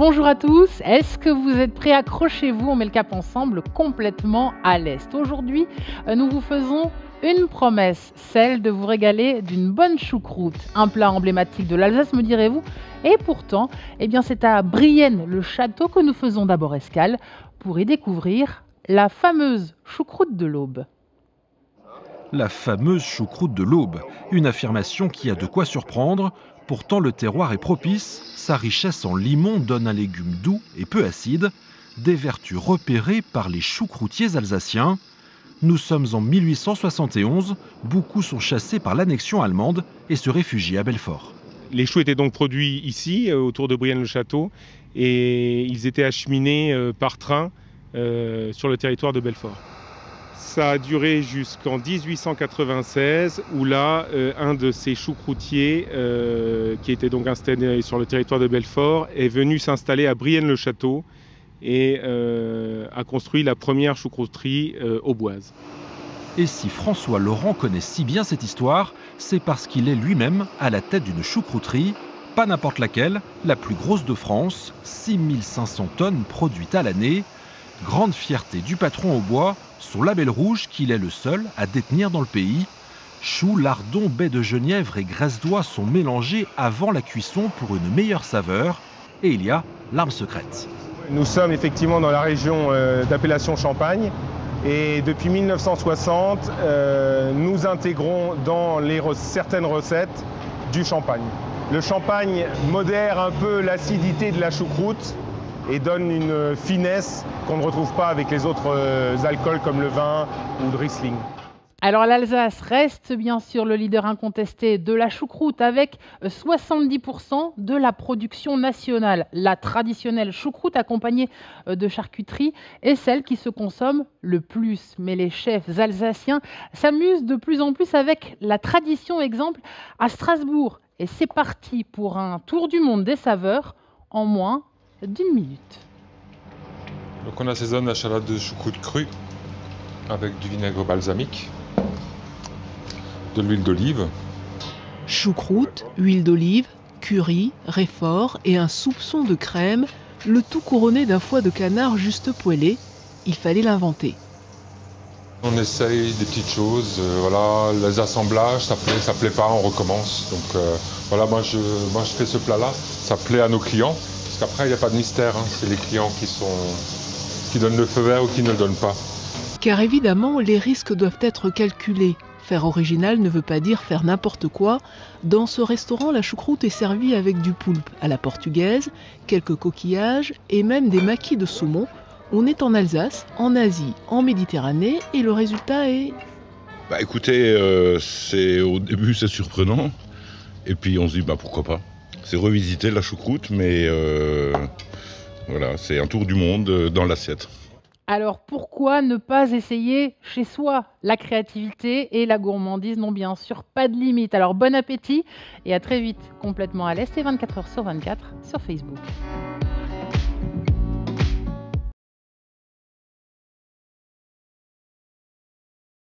Bonjour à tous, est-ce que vous êtes prêts? Accrochez-vous, on met le cap ensemble complètement à l'Est. Aujourd'hui, nous vous faisons une promesse, celle de vous régaler d'une bonne choucroute. Un plat emblématique de l'Alsace, me direz-vous? Et pourtant, c'est à Brienne, le château, que nous faisons d'abord escale pour y découvrir la fameuse choucroute de l'Aube. La fameuse choucroute de l'Aube, une affirmation qui a de quoi surprendre. Pourtant, le terroir est propice, sa richesse en limon donne un légume doux et peu acide, des vertus repérées par les choucroutiers alsaciens. Nous sommes en 1871, beaucoup sont chassés par l'annexion allemande et se réfugient à Belfort. Les choux étaient donc produits ici, autour de Brienne-le-Château, et ils étaient acheminés par train sur le territoire de Belfort. Ça a duré jusqu'en 1896, où là, un de ces choucroutiers, qui était donc installé sur le territoire de Belfort, est venu s'installer à Brienne-le-Château et a construit la première choucrouterie auboise. Et si François Laurent connaît si bien cette histoire, c'est parce qu'il est lui-même à la tête d'une choucrouterie, pas n'importe laquelle, la plus grosse de France, 6500 tonnes produites à l'année. Grande fierté du patron au bois, son label rouge qu'il est le seul à détenir dans le pays. Choux, lardons, baies de genièvre et graisse d'oie sont mélangés avant la cuisson pour une meilleure saveur. Et il y a l'arme secrète. Nous sommes effectivement dans la région d'appellation Champagne. Et depuis 1960, nous intégrons dans certaines recettes du champagne. Le champagne modère un peu l'acidité de la choucroute et donne une finesse qu'on ne retrouve pas avec les autres alcools comme le vin ou le Riesling. Alors l'Alsace reste bien sûr le leader incontesté de la choucroute avec 70% de la production nationale. La traditionnelle choucroute accompagnée de charcuterie est celle qui se consomme le plus. Mais les chefs alsaciens s'amusent de plus en plus avec la tradition, exemple à Strasbourg. Et c'est parti pour un tour du monde des saveurs en moins d'1 minute. Donc on assaisonne la salade de choucroute crue avec du vinaigre balsamique, de l'huile d'olive. Choucroute, huile d'olive, curry, réfort et un soupçon de crème, le tout couronné d'un foie de canard juste poêlé. Il fallait l'inventer. On essaye des petites choses, les assemblages, ça plaît pas, on recommence. Donc moi je fais ce plat-là, ça plaît à nos clients, parce qu'après il n'y a pas de mystère, c'est les clients qui donnent le feu vert ou qui ne le donnent pas. Car évidemment, les risques doivent être calculés. Faire original ne veut pas dire faire n'importe quoi. Dans ce restaurant, la choucroute est servie avec du poulpe à la portugaise, quelques coquillages et même des maquis de saumon. On est en Alsace, en Asie, en Méditerranée et le résultat est... Écoutez, au début c'est surprenant et puis on se dit pourquoi pas. C'est revisiter la choucroute mais c'est un tour du monde dans l'assiette. Alors pourquoi ne pas essayer chez soi? La créativité et la gourmandise n'ont bien sûr pas de limite. Alors bon appétit et à très vite complètement à l'Est et 24h sur 24 sur Facebook.